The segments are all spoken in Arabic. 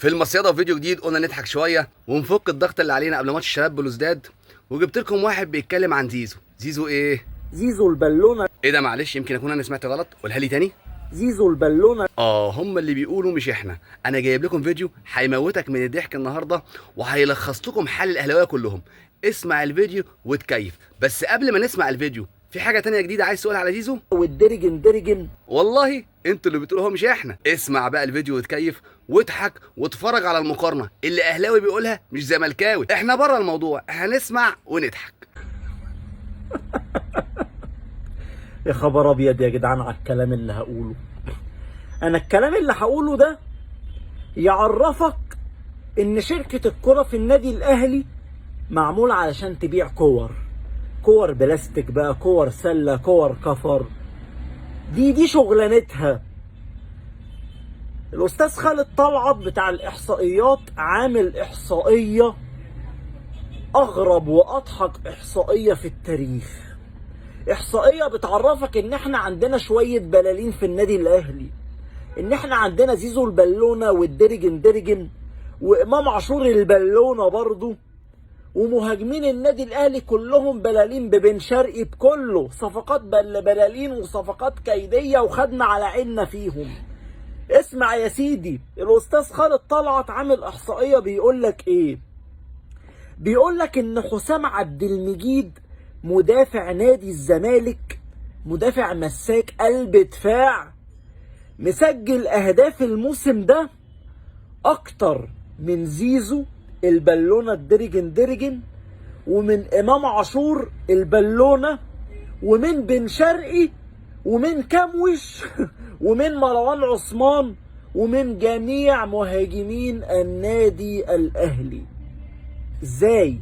في المصيدة فيديو جديد قلنا نضحك شوية ونفك الضغط اللي علينا قبل ماتش الشباب بلوزداد، وجبت لكم واحد بيتكلم عن زيزو. زيزو ايه؟ زيزو البالونة. ايه ده؟ معلش يمكن اكون انا سمعت غلط، قولها لي تاني. زيزو البالونة. هم اللي بيقولوا مش احنا. انا جايب لكم فيديو هيموتك من الضحك النهارده وهيلخص لكم حال الاهلاويه كلهم. اسمع الفيديو وتكيف. بس قبل ما نسمع الفيديو، في حاجه تانية جديده عايز تقولها على زيزو؟ والدرجن والله انتوا اللي بتقولوا هو مش احنا. اسمع بقى الفيديو وتكيف واضحك واتفرج على المقارنه اللي اهلاوي بيقولها مش زملكاوي. احنا بره الموضوع، هنسمع ونضحك. يا خبر ابيض يا جدعان على الكلام اللي هقوله. انا الكلام اللي هقوله ده يعرفك ان شركة الكرة في النادي الاهلي معمول علشان تبيع كور بلاستيك بقى، كور سلة، كور كفر. دي شغلانتها. الاستاذ خالد طلعت بتاع الاحصائيات عامل احصائية اغرب واضحك احصائية في التاريخ. احصائية بتعرفك ان احنا عندنا شوية بلالين في النادي الاهلي، ان احنا عندنا زيزو البالونة والدرجن وامام عاشور البالونة برضو، ومهاجمين النادي الاهلي كلهم بلالين، ببن شرقي بكله صفقات بلالين وصفقات كيدية وخدنا على عيننا فيهم. اسمع يا سيدي، الاستاذ خالد طلعت عامل احصائية بيقولك ايه؟ بيقولك ان حسام عبد المجيد مدافع نادي الزمالك، مدافع مساك قلب دفاع، مسجل اهداف الموسم ده اكتر من زيزو البالونة الدرجن ومن امام عاشور البالونة ومن بن شرقي ومن كموش ومن مروان عثمان ومن جميع مهاجمين النادي الاهلي. ازاي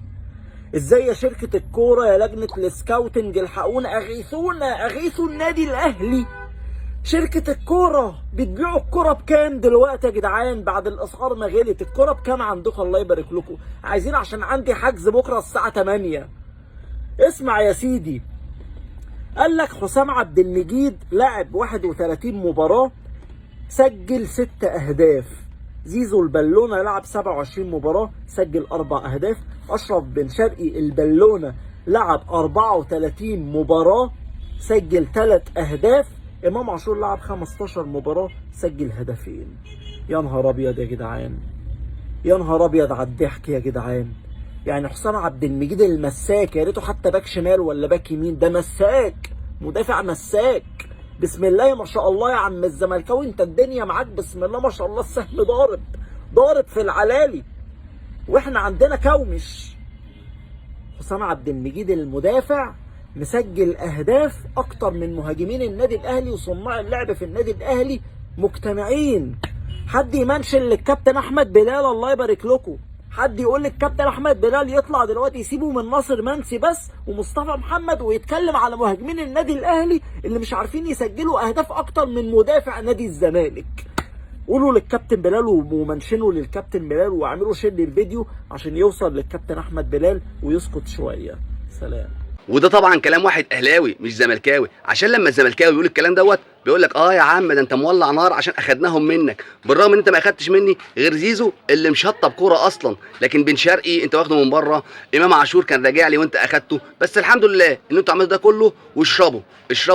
يا شركة الكورة يا لجنة السكاوتنج؟ الحقونا، اغيثوا النادي الاهلي. شركة الكورة بتبيعوا الكورة بكام دلوقتي يا جدعان؟ بعد الاسعار ما غلت الكورة بكام عندكم؟ الله يبارك لكم. عايزين عشان عندي حجز بكرة الساعة 8. اسمع يا سيدي، قال لك حسام عبد المجيد لعب 31 مباراة سجل 6 اهداف. زيزو البالونة لعب 27 مباراة سجل 4 اهداف. اشرف بن شرقي البالونة لعب 34 مباراة سجل 3 اهداف. امام عاشور لعب 15 مباراة سجل هدفين. يا نهار ابيض يا جدعان، يا نهار ابيض على الضحك يا جدعان. يعني حسام عبد المجيد المساك، يا ريته حتى باك شمال ولا باك يمين، ده مساك، مدافع مساك. بسم الله ما شاء الله يا عم الزملكاوي، انت الدنيا معاك بسم الله ما شاء الله، السهم ضارب في العلالي، واحنا عندنا كومش. حسام عبد المجيد المدافع مسجل اهداف اكتر من مهاجمين النادي الاهلي وصناع اللعب في النادي الاهلي مجتمعين. حد يمنشن للكابتن احمد بلال، الله يبارك لكم. حد يقول للكابتن احمد بلال يطلع دلوقتي يسيبه من ناصر منسي بس ومصطفى محمد ويتكلم على مهاجمين النادي الاهلي اللي مش عارفين يسجلوا اهداف اكتر من مدافع نادي الزمالك. قولوا للكابتن بلال ومنشنوا للكابتن بلال واعملوا شير للفيديو عشان يوصل للكابتن احمد بلال ويسكت شويه. سلام. وده طبعا كلام واحد اهلاوي مش زملكاوي، عشان لما الزملكاوي يقول الكلام دوت بيقول لك يا عم ده انت مولع نار عشان اخدناهم منك، بالرغم ان انت ما اخدتش مني غير زيزو اللي مشطب كوره اصلا، لكن بن شرقي انت واخده من بره، امام عاشور كان راجع لي وانت اخدته. بس الحمد لله ان انتوا عملتوا ده كله، واشربوا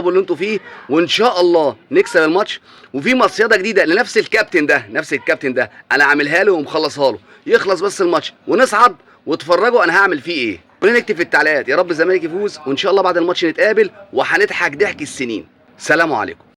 اللي انتوا فيه، وان شاء الله نكسب الماتش. وفي مصيده جديده لنفس الكابتن ده انا عاملها له ومخلصها له، يخلص بس الماتش ونصعد واتفرجوا انا هعمل فيه ايه. ونكتب في التعليقات يا رب الزمالك يفوز، وان شاء الله بعد الماتش نتقابل وهنضحك ضحك السنين. سلام عليكم.